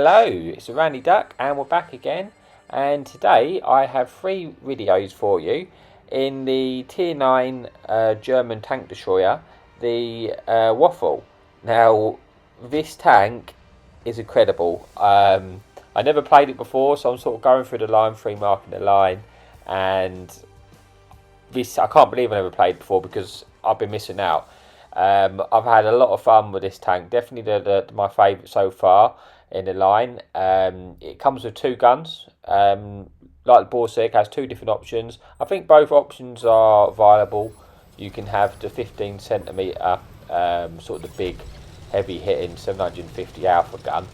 Hello, it's Randy Duck and we're back again, and today I have 3 videos for you in the Tier 9 German tank destroyer, the Waffle. Now this tank is incredible. I never played it before, so I'm sort of going through the line, marking the line, and this I can't believe I never played before because I've been missing out. I've had a lot of fun with this tank, definitely my favourite so far in the line. It comes with 2 guns, like the Borsig has 2 different options. I think both options are viable. You can have the 15cm, sort of the big heavy hitting 750 Alpha gun,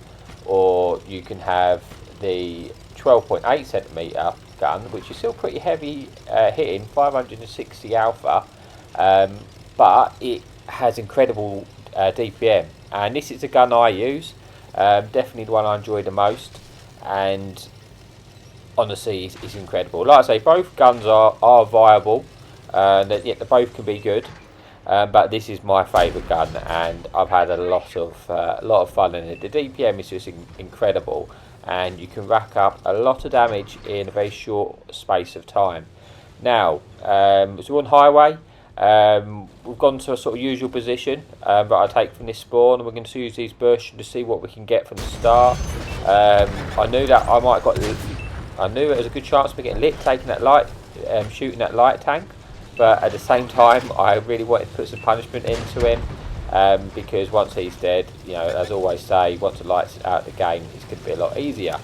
or you can have the 12.8cm gun, which is still pretty heavy hitting, 560 Alpha, but it has incredible DPM, and this is the gun I use. Definitely the one I enjoy the most, and honestly it's incredible. Like I say, both guns are viable, yet they both can be good, but this is my favourite gun and I've had a lot of fun in it. The DPM is just incredible, and you can rack up a lot of damage in a very short space of time. Now, so we're on highway. We've gone to a sort of usual position that I take from this spawn, and we're going to use these bursts to see what we can get from the start. I knew that I knew it was a good chance of me getting lit, taking that light, shooting that light tank, but at the same time I really wanted to put some punishment into him, because once he's dead, you know, as I always say, once the light's out of the game, it's going to be a lot easier.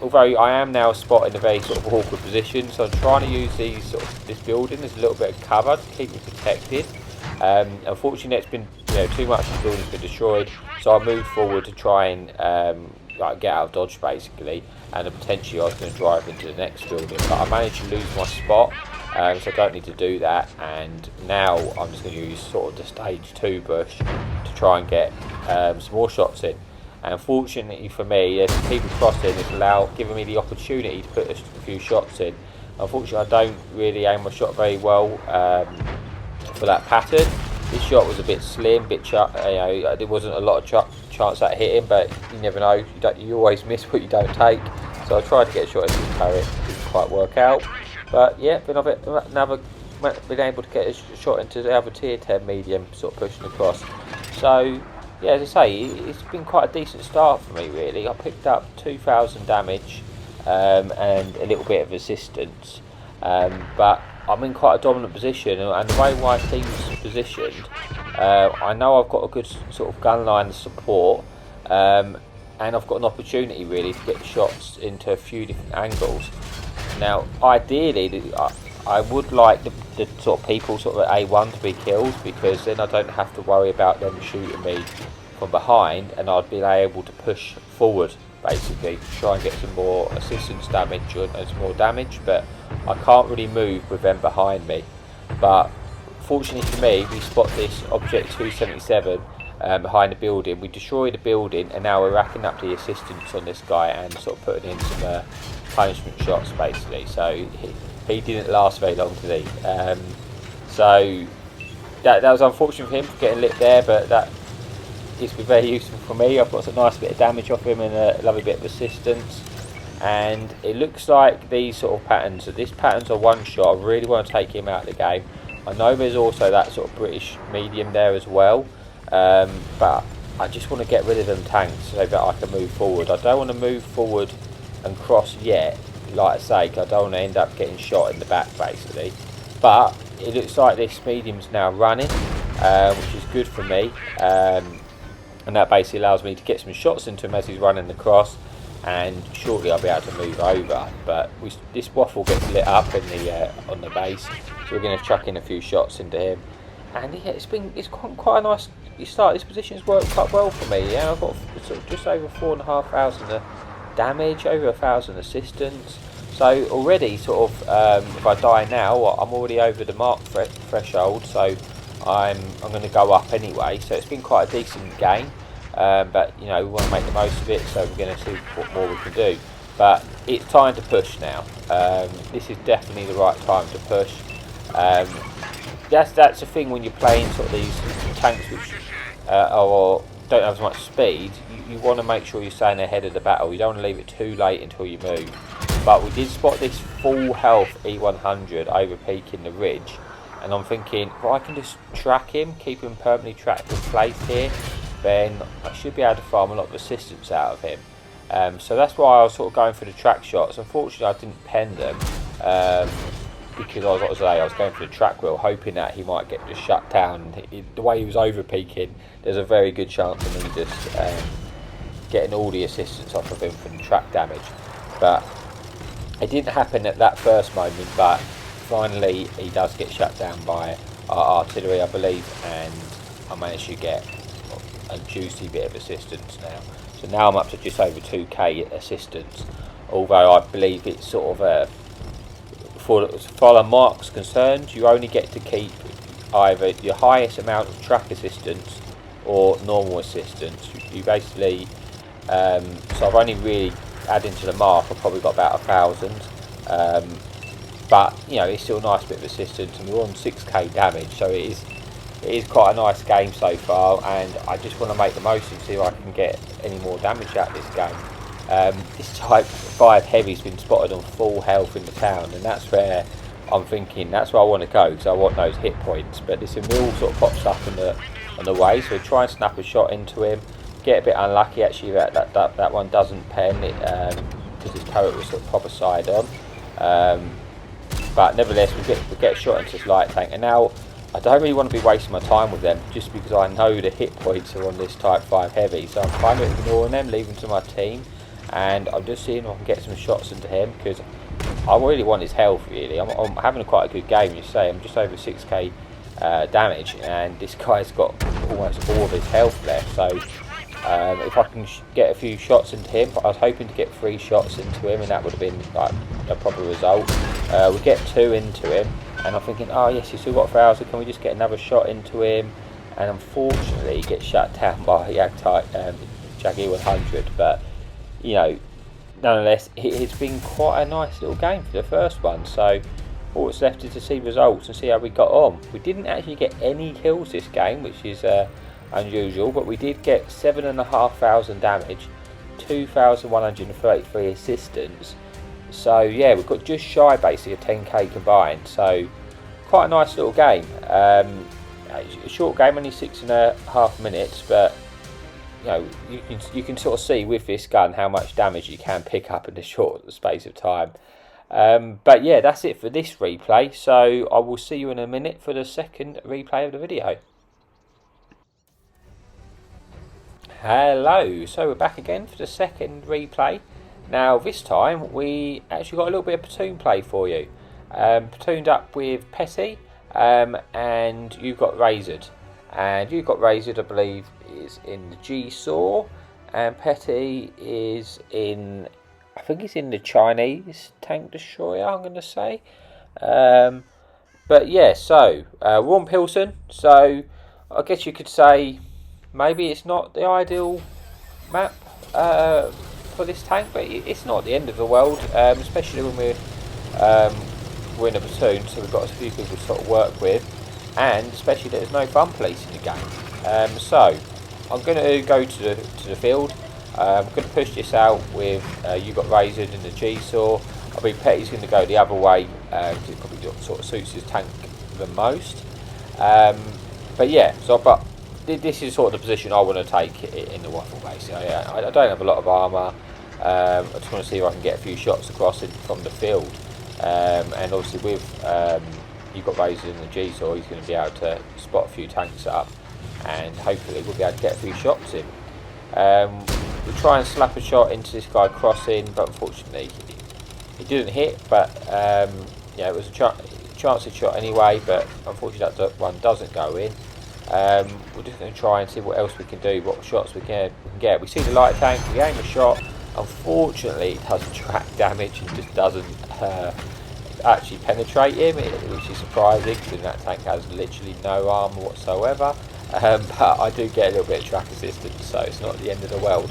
Although I am now spotted in a very sort of awkward position, so I'm trying to use this building as a little bit of cover to keep me protected. Unfortunately, it's been, too much of the building's been destroyed, so I moved forward to try and get out of dodge basically, and potentially I was going to drive into the next building, but I managed to lose my spot, so I don't need to do that. And now I'm just going to use sort of the stage 2 bush to try and get some more shots in. And unfortunately for me, as people crossing, it's giving me the opportunity to put a few shots in. Unfortunately, I don't really aim my shot very well for that pattern. This shot was a bit slim, there wasn't a lot of chance at hitting, but you never know. You always miss what you don't take. So I tried to get a shot into the turret, didn't quite work out. But yeah, been able to get a shot into the other tier 10 medium, sort of pushing across. So yeah, as I say, it's been quite a decent start for me really. I picked up 2,000 damage and a little bit of assistance, but I'm in quite a dominant position, and the way my team's positioned, I know I've got a good sort of gun line support, and I've got an opportunity really to get shots into a few different angles. Now ideally I would like the sort of people sort of at A1 to be killed, because then I don't have to worry about them shooting me from behind, and I'd be able to push forward basically to try and get some more assistance damage and some more damage, but I can't really move with them behind me. But fortunately for me, we spot this Object 277 behind the building. We destroy the building, and now we're racking up the assistance on this guy and sort of putting in some punishment shots basically. So he didn't last very long, did he? So that was unfortunate for him for getting lit there, but it's been very useful for me. I've got a nice bit of damage off him and a lovely bit of assistance. And it looks like these sort of patterns, so this pattern's a one shot. I really want to take him out of the game. I know there's also that sort of British medium there as well, but I just want to get rid of them tanks so that I can move forward. I don't want to move forward and cross yet, like I say, because I don't want to end up getting shot in the back basically. But it looks like this medium's now running, which is good for me, and that basically allows me to get some shots into him as he's running across, and shortly I'll be able to move over. But this Waffle gets lit up in on the base, so we're going to chuck in a few shots into him. And yeah, it's quite a nice start. This position's worked quite well for me. Yeah, I've got sort of just over 4,500 damage, over 1,000 assistance. So already, sort of, if I die now, I'm already over the mark threshold. So I'm going to go up anyway. So it's been quite a decent game. But we want to make the most of it, so we're going to see what more we can do. But it's time to push now. This is definitely the right time to push. That's the thing when you're playing sort of these tanks which are don't have as much speed, you want to make sure you're staying ahead of the battle. You don't want to leave it too late until you move. But we did spot this full health E100 over peaking the ridge, and I'm thinking, if I can just track him, keep him permanently tracked in place here, then I should be able to farm a lot of assistance out of him. So that's why I was sort of going for the track shots. Unfortunately, I didn't pen them because I was going for the track wheel, hoping that he might get just shut down. The way he was over peaking, there's a very good chance of me just getting all the assistance off of him from the track damage. But it didn't happen at that first moment, but finally he does get shut down by our artillery, I believe, and I managed to get a juicy bit of assistance now. So now I'm up to just over 2k assistance, although I believe it's sort of as far as Mark's concerned, you only get to keep either your highest amount of track assistance or normal assistance. You basically, so I've only really added to the mark, I've probably got about 1,000, but you know, it's still a nice bit of assistance, and we're on 6k damage, so it is quite a nice game so far, and I just want to make the most and see if I can get any more damage out of this game. This type 5 heavy's been spotted on full health in the town, and that's where I'm thinking, that's where I want to go, because I want those hit points. But this Emil sort of pops up on the way, so we try and snap a shot into him. Get a bit unlucky actually that one doesn't pen it, because his turret was sort of proper side on. But nevertheless, we get a shot into this light tank, and now I don't really want to be wasting my time with them, just because I know the hit points are on this type 5 heavy, so I'm kind of ignoring them, leaving them to my team, and I'm just seeing if I can get some shots into him, because I really want his health really. I'm having quite a good game, you say. I'm just over 6k damage, and this guy's got almost all of his health left, so if I can get a few shots into him, I was hoping to get 3 shots into him, and that would have been like a proper result. We get 2 into him, and I'm thinking, oh yes, he's still got 1,000, can we just get another shot into him? And unfortunately he gets shut down by Jaggy 100, but you know, nonetheless, it's been quite a nice little game for the first one, so all that's left is to see results and see how we got on. We didn't actually get any kills this game, which is unusual, but we did get 7,500 damage, 2,133 assistance. So yeah, we've got just shy basically of 10k combined, so quite a nice little game. A short game, only 6.5 minutes, but you know, you can sort of see with this gun how much damage you can pick up in a short space of time. But yeah, that's it for this replay, so I will see you in a minute for the second replay of the video. Hello, so we're back again for the second replay. Now this time we actually got a little bit of platoon play for you. Platooned up with Petty, and you've got Razored. And you've got Razored, I believe, is in the G-Saw, and Petty is in, I think he's in the Chinese tank destroyer, I'm going to say. But yeah, so we're on Pilsen, so I guess you could say maybe it's not the ideal map for this tank, but it's not the end of the world, especially when we're in a platoon, so we've got a few people to sort of work with, and especially there's no fun police in the game. So I'm going to go to the field. I'm going to push this out with you got Razored in the G-Saw. I mean, Petty's going to go the other way because it probably sort of suits his tank the most. But yeah, but this is sort of the position I want to take in the waffle base. I don't have a lot of armour. I just want to see if I can get a few shots across from the field. And obviously with you've got Razored in the G-Saw, he's going to be able to spot a few tanks up, and hopefully we'll be able to get a few shots in. We try and slap a shot into this guy crossing, but unfortunately he didn't hit, but yeah, it was a chancey shot anyway, but unfortunately that one doesn't go in. We're just going to try and see what else we can do, what shots we can get. We see the light tank, we aim a shot, unfortunately it doesn't track damage and just doesn't actually penetrate him, which is surprising because that tank has literally no armour whatsoever. But I do get a little bit of track assistance, so it's not the end of the world.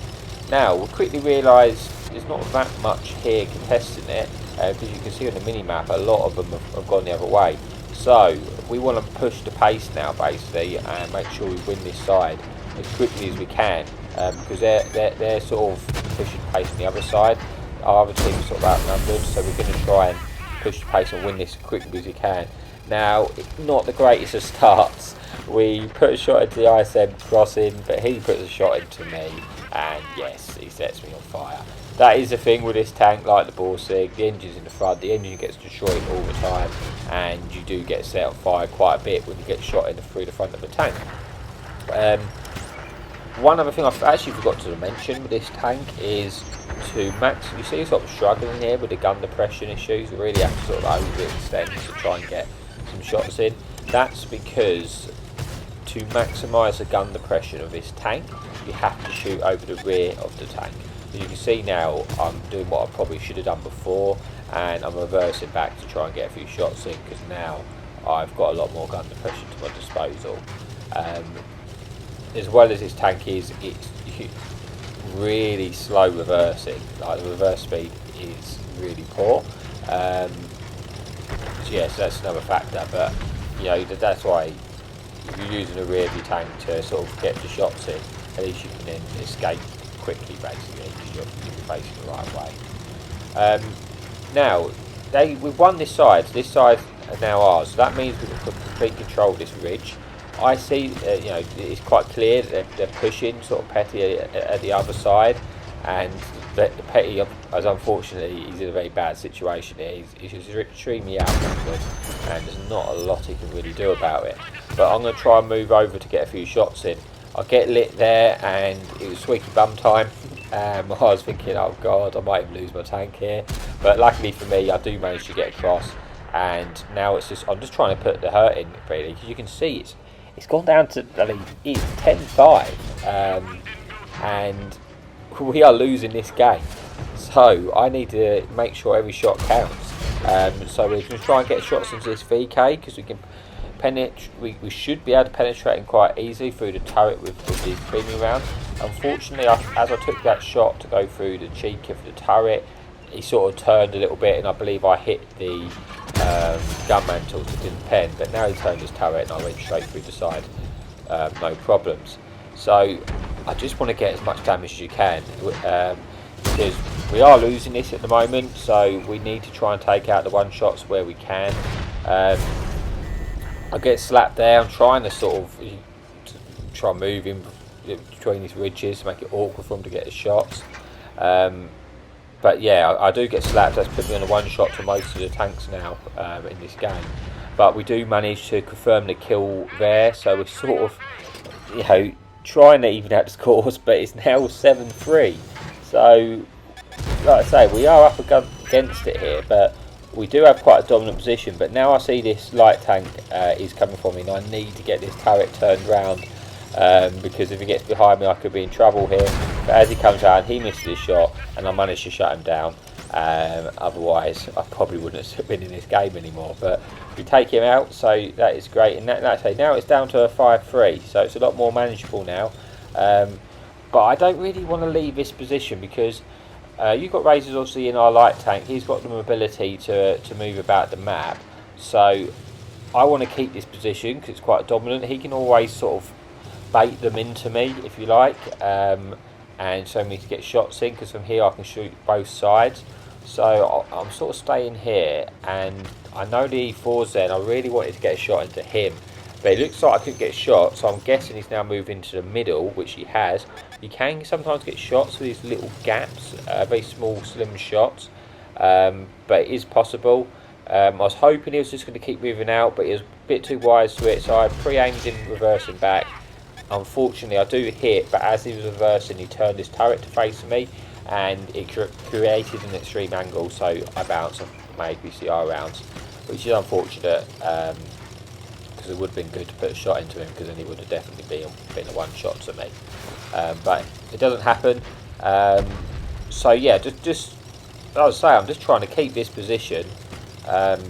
Now we quickly realise there's not that much here contesting it, because you can see on the mini-map a lot of them have gone the other way. So we want to push the pace now basically and make sure we win this side. as quickly as we can, because they're sort of pushing pace on the other side. Our other team is sort of outnumbered, so we're going to try and push the pace and win this as quickly as we can. Now, not the greatest of starts. We put a shot into the ISM crossing, but he puts a shot into me, and yes, he sets me on fire. That is the thing with this tank, like the Borsig, the engine's in the front, the engine gets destroyed all the time, and you do get set on fire quite a bit when you get shot through the front of the tank. One other thing I actually forgot to mention with this tank is to max. You see, sort of struggling here with the gun depression issues. We really have to sort of overextend to try and get some shots in. That's because to maximise the gun depression of this tank, you have to shoot over the rear of the tank. As you can see now, I'm doing what I probably should have done before, and I'm reversing back to try and get a few shots in, because now I've got a lot more gun depression to my disposal. As well as this tank is, it's really slow reversing. Like, the reverse speed is really poor. So yes, that's another factor. But you know, that's why if you're using the rear of your tank to sort of get the shots in, at least you can then escape quickly, basically, because you're facing the right way. Now, we've won this side. So this side are now ours. So that means we've got complete control of this ridge. I see, you know, it's quite clear that they're pushing sort of Petty at the other side, and the Petty, as unfortunately, he's in a very bad situation here. He's extremely outnumbered, and there's not a lot he can really do about it. But I'm going to try and move over to get a few shots in. I get lit there, and it was squeaky bum time. I was thinking, oh god, I might even lose my tank here. But luckily for me, I do manage to get across, and now I'm just trying to put the hurt in, really, because you can see it's gone down to, I mean, it's 10-5, and we are losing this game. So I need to make sure every shot counts. So we're going to try and get shots into this VK, because we can penetrate. We should be able to penetrate him quite easily through the turret with these premium rounds. Unfortunately, as I took that shot to go through the cheek of the turret, he sort of turned a little bit, and I believe I hit the gun mantle to the pen, but now he turned his turret and I went straight through the side, no problems. So I just want to get as much damage as you can, because we are losing this at the moment, so we need to try and take out the one shots where we can. I get slapped there. I'm trying to sort of try and move in between these ridges to make it awkward for him to get his shots. But yeah, I do get slapped. That's put me on a one shot to most of the tanks now in this game. But we do manage to confirm the kill there, so we're sort of, you know, trying to even out the scores, but it's now 7-3. So, like I say, we are up against it here, but we do have quite a dominant position. But now I see this light tank is coming for me, and I need to get this turret turned round, because if he gets behind me I could be in trouble here. But as he comes around, he misses his shot and I managed to shut him down. Otherwise I probably wouldn't have been in this game anymore, but we take him out, so that is great. And now it's down to a 5-3, so it's a lot more manageable now. But I don't really want to leave this position, because you've got Razors obviously in our light tank. He's got the mobility to move about the map, so I want to keep this position because it's quite dominant. He can always sort of bait them into me, if you like, and show me to get shots in, because from here I can shoot both sides. So I'm sort of staying here, and I know the E4's there, and I really wanted to get a shot into him, but it looks like I couldn't get shot, so I'm guessing he's now moved into the middle, which he has. You can sometimes get shots with these little gaps, very small slim shots, but it is possible. I was hoping he was just going to keep moving out, but he was a bit too wise to it, so I pre-aimed him reversing back. Unfortunately I do hit, but as he was reversing he turned his turret to face me, and it created an extreme angle, so I bounced off my APCR rounds, which is unfortunate, because it would have been good to put a shot into him, because then he would have definitely been a one shot to me. But it doesn't happen. So yeah, just I would say I'm just trying to keep this position,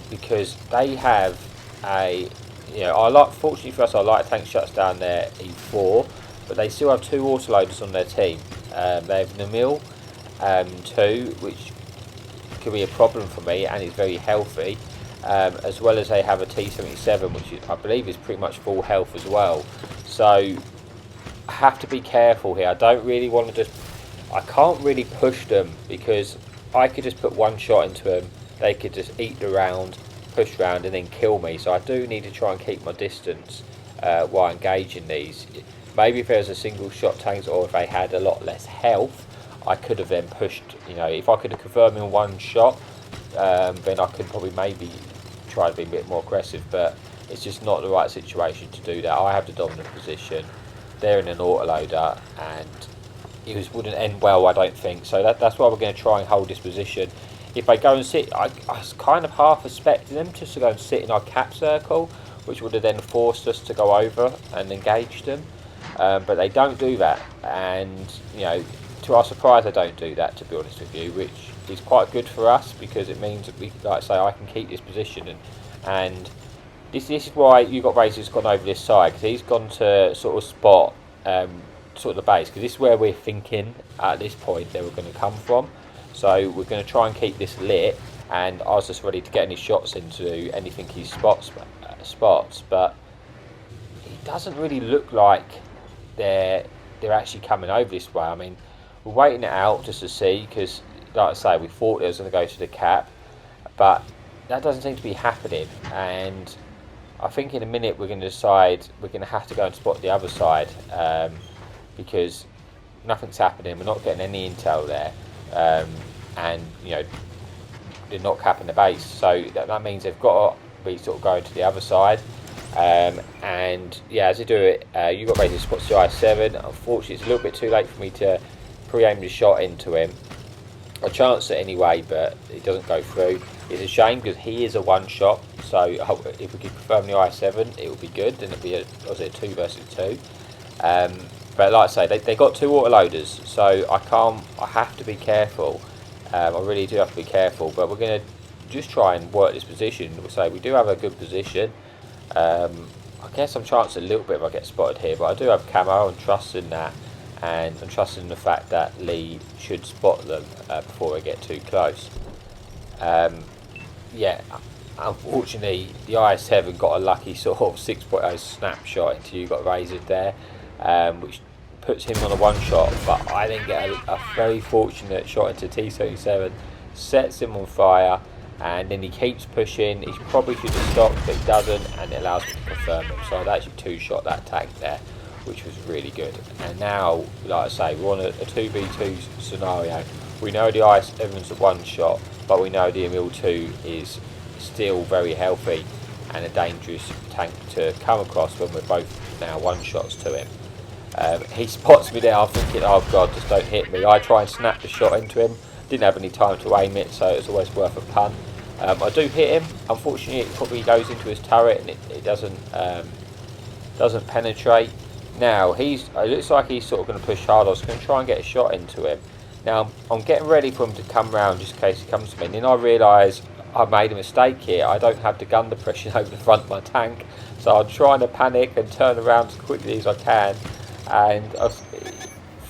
because they have a, you know, fortunately for us, our light tank shuts down their E4, but they still have two autoloaders on their team. They have Namil 2, which could be a problem for me, and is very healthy, as well as they have a T77, which I believe is pretty much full health as well. So I have to be careful here. I don't really want to I can't really push them, because I could just put one shot into them, they could just eat the round, push round and then kill me. So I do need to try and keep my distance while engaging these. Maybe if there was a single shot tanks, or if they had a lot less health, I could have then pushed, if I could have confirmed in one shot, then I could probably maybe try to be a bit more aggressive, but it's just not the right situation to do that. I have the dominant position, they're in an autoloader, and it wouldn't end well, I don't think. So that's why we're going to try and hold this position. If they go and sit, I was kind of half expecting them just to go and sit in our cap circle, which would have then forced us to go over and engage them. But they don't do that, and to our surprise, they don't do that, to be honest with you, which is quite good for us, because it means that we, like I say, I can keep this position, and this is why You Got Razor's gone over this side, because he's gone to sort of spot sort of the base, because this is where we're thinking at this point they were going to come from. So we're going to try and keep this lit, and I was just ready to get any shots into anything he spots, but it doesn't really look like they're actually coming over this way. I mean, we're waiting it out just to see, because like I say, we thought it was going to go to the cap, but that doesn't seem to be happening, and I think in a minute we're going to decide we're going to have to go and spot the other side, because nothing's happening, we're not getting any intel there, and they're not capping the base, so that means they've got to be sort of going to the other side. And yeah, as they do it, You Got Razor spots the I-7. Unfortunately, it's a little bit too late for me to pre-aim the shot into him. I chanced it anyway, but it doesn't go through. It's a shame, because he is a one shot, so if we could confirm the I-7, it would be good, and it'd be a 2 versus 2. But like I say, they got 2 autoloaders, so I have to be careful. I really do have to be careful, but we're going to just try and work this position. So we do have a good position. I guess I'm chancing a little bit if I get spotted here, but I do have camo and trust in that, and I'm trusting in the fact that Lee should spot them before they get too close. Yeah, unfortunately the I-7 got a lucky sort of 6.0 snapshot into You Got Razor there, which puts him on a one shot, but I then get a very fortunate shot into T-77, sets him on fire, and then he keeps pushing. He probably should have stopped, but he doesn't, and it allows me to confirm him. So I'd actually 2-shot that tank there, which was really good. And now, like I say, we're on a 2v2 scenario. We know the I-7's a one shot, but we know the Emil-2 is still very healthy and a dangerous tank to come across when we're both now one shots to him. He spots me there. I'm thinking, oh god, just don't hit me. I try and snap the shot into him. Didn't have any time to aim it, so it's always worth a punt. I do hit him. Unfortunately, it probably goes into his turret, and it doesn't penetrate. Now it looks like he's sort of going to push hard. I was going to try and get a shot into him. Now I'm getting ready for him to come round just in case he comes to me. And then I realise I've made a mistake here. I don't have the gun depression over the front of my tank, so I'm trying to panic and turn around as quickly as I can. And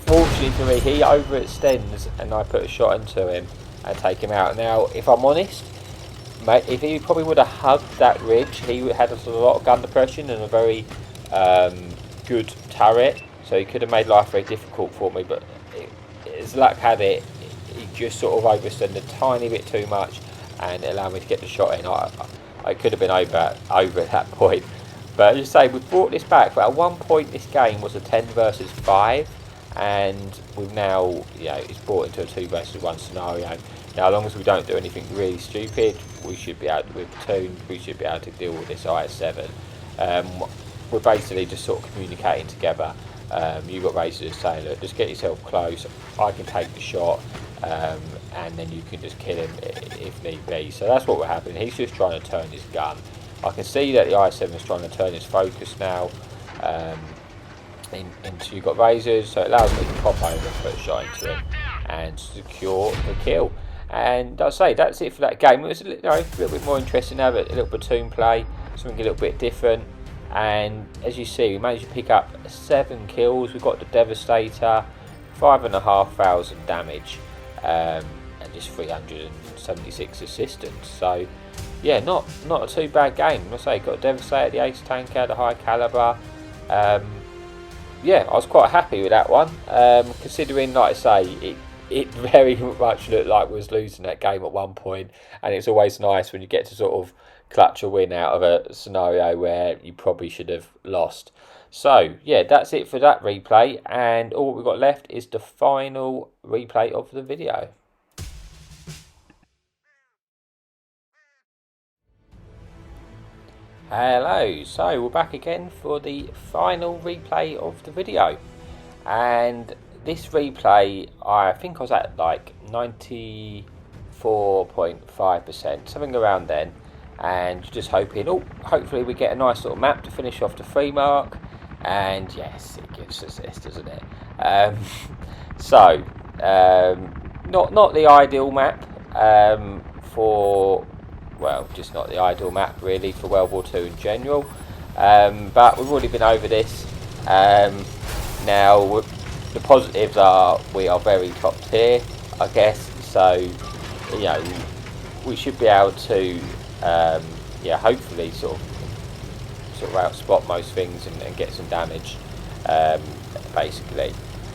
fortunately for me, he overextends, and I put a shot into him and take him out. Now, if I'm honest, mate, if he probably would have hugged that ridge, he had a lot of gun depression and a very good turret, so he could have made life very difficult for me. But as luck had it, he just sort of overextended a tiny bit too much, and it allowed me to get the shot in. I could have been over at that point. But as I say, we've brought this back. But at one point, this game was a 10 versus 5. And we've now, it's brought into a 2 versus 1 scenario. Now, as long as we don't do anything really stupid, we should be able to, with platoon, we should be able to deal with this IS-7. We're basically just sort of communicating together. You Got Razor saying, look, just get yourself close, I can take the shot, and then you can just kill him if need be. So that's what we're happening. He's just trying to turn his gun. I can see that the IS-7 is trying to turn his focus now. Into You Got Razors, so it allows me to pop over and put a shot into him and secure the kill. And I'll say that's it for that game. It was a little bit more interesting now, but a little platoon play, something a little bit different. And as you see, we managed to pick up 7 kills. We've got the Devastator, 5,500 damage, and just 376 assistance. So yeah, not a too bad game. I say, got a Devastator, the Ace Tanker, the High Caliber. yeah, I was quite happy with that one, considering, like I say, it very much looked like we was losing that game at one point, and it's always nice when you get to sort of clutch a win out of a scenario where you probably should have lost. So yeah, that's it for that replay, and all we've got left is the final replay of the video. Hello, so we're back again for the final replay of the video, and this replay, I think I was at like 94.5%, something around then, and just hoping, hopefully we get a nice little map to finish off the 3 mark, and yes, it gives us this, doesn't it? Not the ideal map for, well, just not the ideal map really for World War II in general, but we've already been over this. Now the positives are we are very top tier, I guess, so you know we should be able to yeah, hopefully sort of outspot most things and get some damage, basically.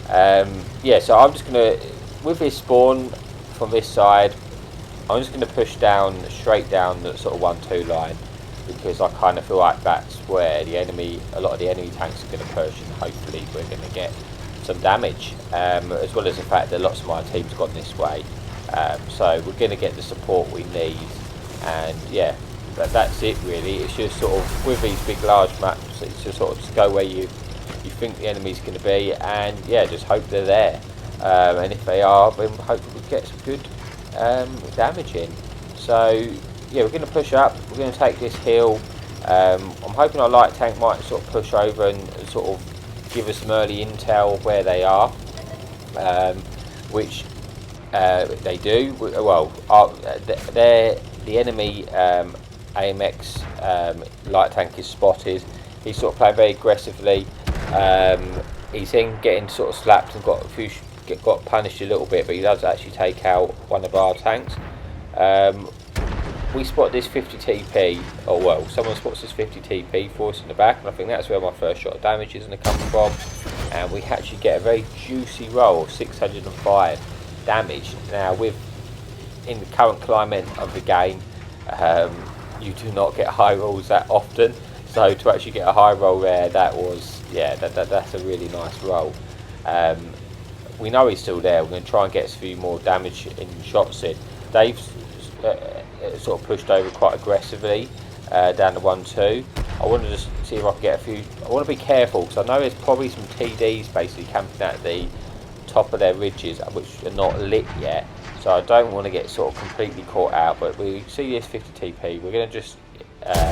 Yeah, so I'm just gonna, with this spawn from this side, I'm just going to push down, straight down the sort of 1-2 line, because I kind of feel like that's where the enemy, a lot of the enemy tanks are going to push, and hopefully we're going to get some damage, as well as the fact that lots of my team's gone this way, so we're going to get the support we need, and yeah, that's it really. It's just sort of, with these big large maps, it's just sort of just go where you think the enemy's going to be, and yeah, just hope they're there, and if they are, then hopefully we get some good damage in. So yeah, we're going to push up, we're going to take this hill. I'm hoping our light tank might sort of push over and sort of give us some early intel of where they are, which they do. Well, the enemy AMX light tank is spotted. He's sort of playing very aggressively. He's then getting sort of slapped and got punished a little bit, but he does actually take out one of our tanks. We spot this 50 TP, or well, someone spots this 50 TP for us in the back, and I think that's where my first shot of damage is going to come from, and we actually get a very juicy roll of 605 damage. Now, in the current climate of the game, you do not get high rolls that often, so to actually get a high roll there, that was, yeah, that's a really nice roll. We know he's still there. We're going to try and get a few more damage in shots in. Dave's sort of pushed over quite aggressively down to 1-2. I want to just see if I can get a few. I want to be careful because I know there's probably some TDs basically camping at the top of their ridges, which are not lit yet. So I don't want to get sort of completely caught out. But we see this 50 TP. We're going to just.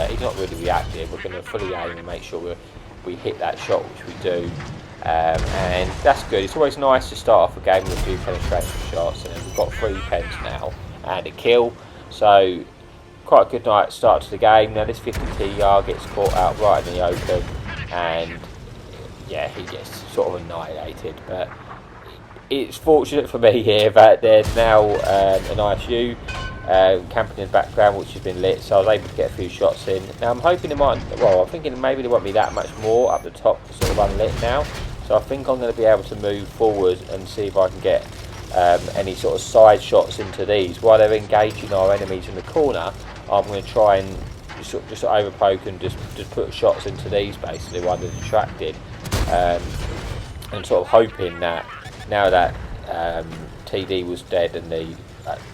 He's not really reactive. We're going to fully aim and make sure we hit that shot, which we do. And that's good. It's always nice to start off a game with a few penetration shots, and we've got 3 pens now and a kill, so quite a good night start to the game. Now this 50 TR gets caught out right in the open, and yeah, he gets sort of annihilated, but it's fortunate for me here that there's now an ISU camping in the background, which has been lit, so I was able to get a few shots in. Now I'm hoping I'm thinking maybe there won't be that much more up the top sort of unlit now, so I think I'm going to be able to move forward and see if I can get any sort of side shots into these. While they're engaging our enemies in the corner, I'm going to try and just overpoke and just put shots into these basically while they're distracted, and sort of hoping that now that TD was dead and there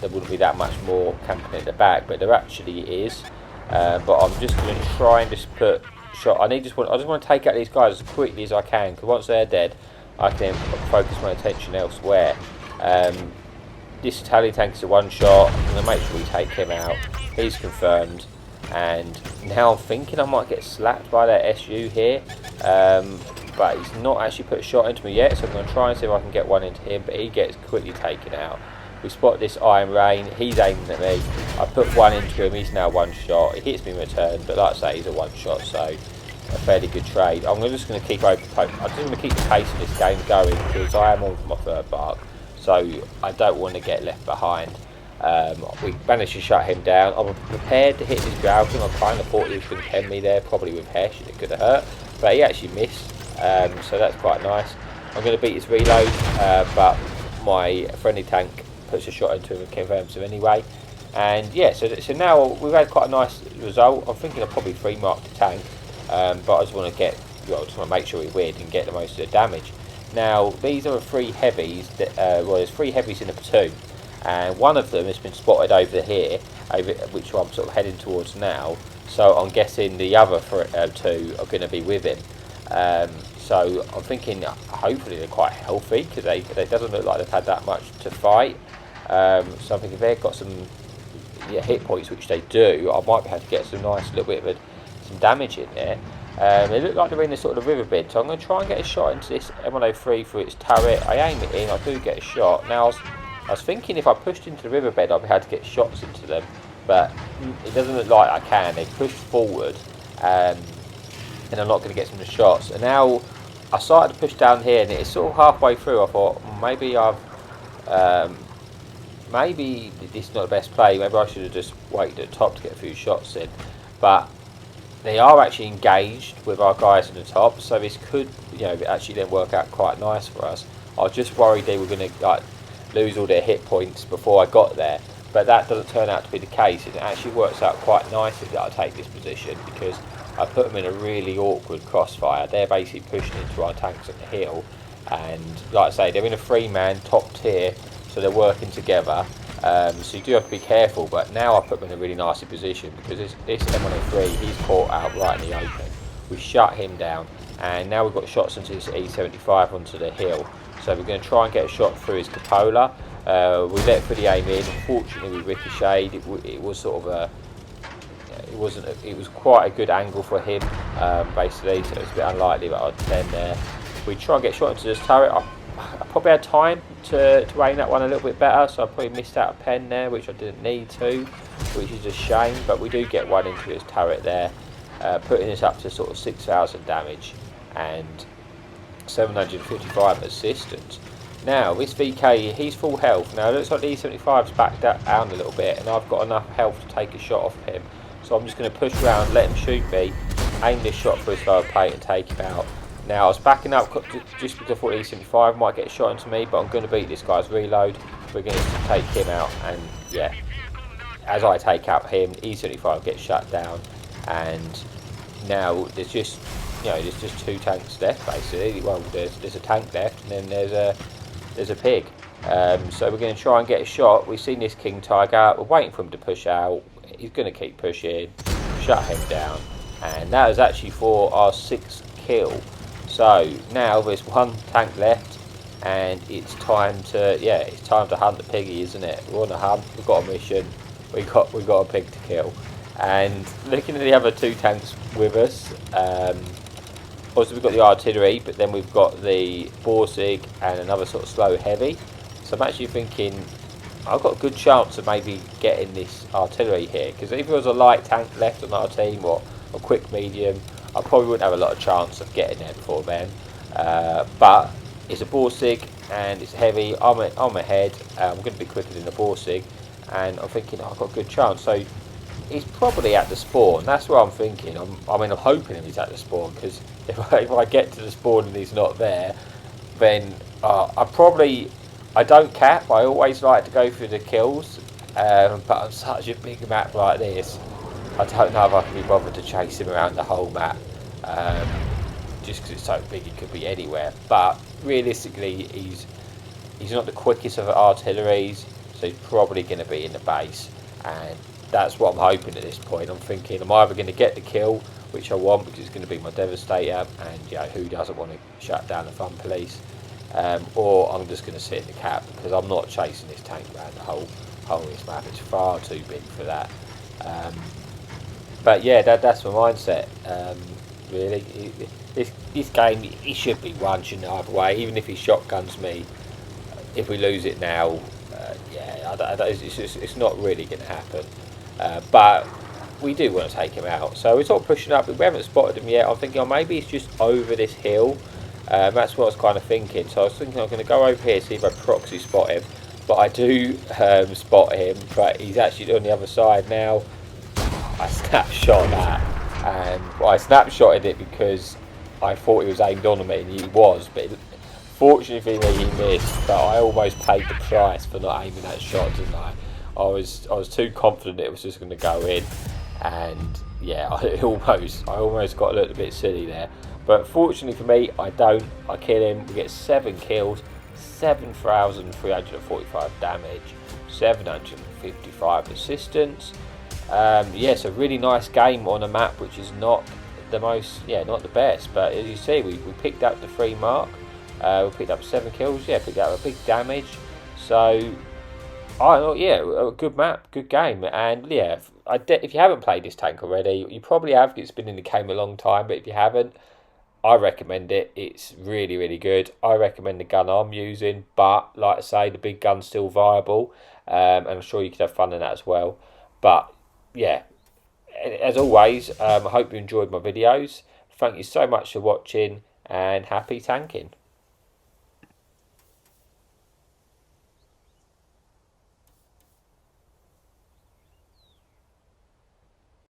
wouldn't be that much more camping at the back, but there actually is. But I'm just going to try and just put shot. I just want to take out these guys as quickly as I can, because once they're dead, I can focus my attention elsewhere. This Italian tank is a one shot. I'm going to make sure we take him out. He's confirmed, and now I'm thinking I might get slapped by that SU here. But he's not actually put a shot into me yet, so I'm going to try and see if I can get one into him, but he gets quickly taken out. We spot this Iron Rain, he's aiming at me. I put one into him, he's now one shot. He hits me in return, but like I say, he's a one shot, so a fairly good trade. I'm just going to keep I'm just going to keep the pace of this game going, because I am on for my third mark, so I don't want to get left behind. We managed to shut him down. I'm prepared to hit this Grauken. I kind of thought he was going to pen me there, probably with Hesh, and it could have hurt, but he actually missed. so that's quite nice. I'm going to beat his reload, but my friendly tank puts a shot into him and confirms him anyway. And yeah, so now we've had quite a nice result. I'm thinking I'll probably 3-mark the tank, but I just want to just want to make sure we win and get the most of the damage. Now these are 3 heavies. Well, there's 3 heavies in the platoon, and one of them has been spotted over here, which I'm sort of heading towards now. So I'm guessing the other 2 are going to be with him. So I'm thinking hopefully they're quite healthy, because they doesn't look like they've had that much to fight. So I'm thinking if they've got some hit points, which they do, I might be able to get some nice little bit of some damage in there. They look like they're in the sort of riverbed, so I'm going to try and get a shot into this M103 through its turret. I aim it in, I do get a shot. Now I was thinking if I pushed into the riverbed I'd be able to get shots into them, but it doesn't look like I can. They pushed forward, and I'm not going to get some shots. And now I started to push down here, and it's sort of halfway through. I thought maybe this is not the best play. Maybe I should have just waited at the top to get a few shots in. But they are actually engaged with our guys in the top, so this could, actually then work out quite nice for us. I was just worried they were going to lose all their hit points before I got there, but that doesn't turn out to be the case. It actually works out quite nicely that I take this position, because I put them in a really awkward crossfire. They're basically pushing into our tanks at the hill, and like I say, they're in a 3-man top tier, so they're working together. So you do have to be careful, but now I put them in a really nice position, because this M103, he's caught out right in the open. We shut him down, and now we've got shots into this E75 onto the hill. So we're going to try and get a shot through his cupola. We let for the aim in. Unfortunately, we ricocheted. It was sort of it was quite a good angle for him, basically. So it's a bit unlikely that I'd 10 there. We try and get shot into this turret. I probably had time to aim that one a little bit better, so I probably missed out a pen there, which I didn't need to, which is a shame. But we do get one into his turret there, putting us up to sort of 6,000 damage and 755 assistance. Now this VK, he's full health. Now it looks like the E75's backed down a little bit, and I've got enough health to take a shot off him. So I'm just going to push around, let him shoot me, aim this shot for his lower plate and take him out. Now I was backing up just because I thought E75 might get a shot into me, but I'm going to beat this guy's reload. We're going to take him out, and yeah, as I take out him, E75 gets shut down, and now there's just 2 tanks left basically. Well, there's a tank left, and then there's a pig. So we're going to try and get a shot. We've seen this King Tiger. We're waiting for him to push out. He's going to keep pushing, shut him down, and that is actually for our 6th kill. So now there's 1 tank left, and it's time to hunt the piggy, isn't it? We're on a hunt. We've got a mission. We've got a pig to kill. And looking at the other 2 tanks with us, obviously we've got the artillery, but then we've got the Borsig and another sort of slow heavy. So I'm actually thinking I've got a good chance of maybe getting this artillery here, because if there was a light tank left on our team, or a quick medium, I probably wouldn't have a lot of chance of getting there before then. But it's a Borsig and it's heavy. I'm ahead. I'm going to be quicker than the Borsig, and I'm thinking I've got a good chance. So he's probably at the spawn. That's what I'm thinking. I'm hoping he's at the spawn, because if I get to the spawn and he's not there, then I don't cap. I always like to go for the kills, but on such a big map like this, I don't know if I can be bothered to chase him around the whole map, just because it's so big he could be anywhere. But realistically, he's not the quickest of artilleries, so he's probably going to be in the base, and that's what I'm hoping at this point. I'm thinking I'm either going to get the kill, which I want because it's going to be my Devastator, and who doesn't want to shut down the Fun Police, or I'm just going to sit in the cap, because I'm not chasing this tank around the whole of this map. It's far too big for that. But yeah, that's my mindset. Really, this game, he should be won, shouldn't it, either way. Even if he shotguns me, if we lose it now, it's not really going to happen. But we do want to take him out, so we're sort of pushing up. We haven't spotted him yet. I'm thinking, maybe he's just over this hill. That's what I was kind of thinking. So I was thinking I'm going to go over here, see if I proxy spot him. But I do spot him, but he's actually on the other side now. I snapshot that, and I snapshotted it because I thought he was aimed on me, and he was, but fortunately for me he missed. But I almost paid the price for not aiming that shot, didn't I? I was too confident it was just going to go in, and yeah, I almost got a little bit silly there. But fortunately for me, I kill him. We get 7 kills, 7,345 damage, 755 assistance. It's a really nice game on a map which is not the best, but as you see, we picked up the 3 mark. We picked up 7 kills, picked up a big damage. So a good map, good game. And if you haven't played this tank already, you probably have. It's been in the game a long time, but if you haven't, I recommend it. It's really, really good. I recommend the gun I'm using, but like I say, the big gun's still viable, and I'm sure you could have fun in that as well. But yeah, as always, I hope you enjoyed my videos. Thank you so much for watching, and happy tanking.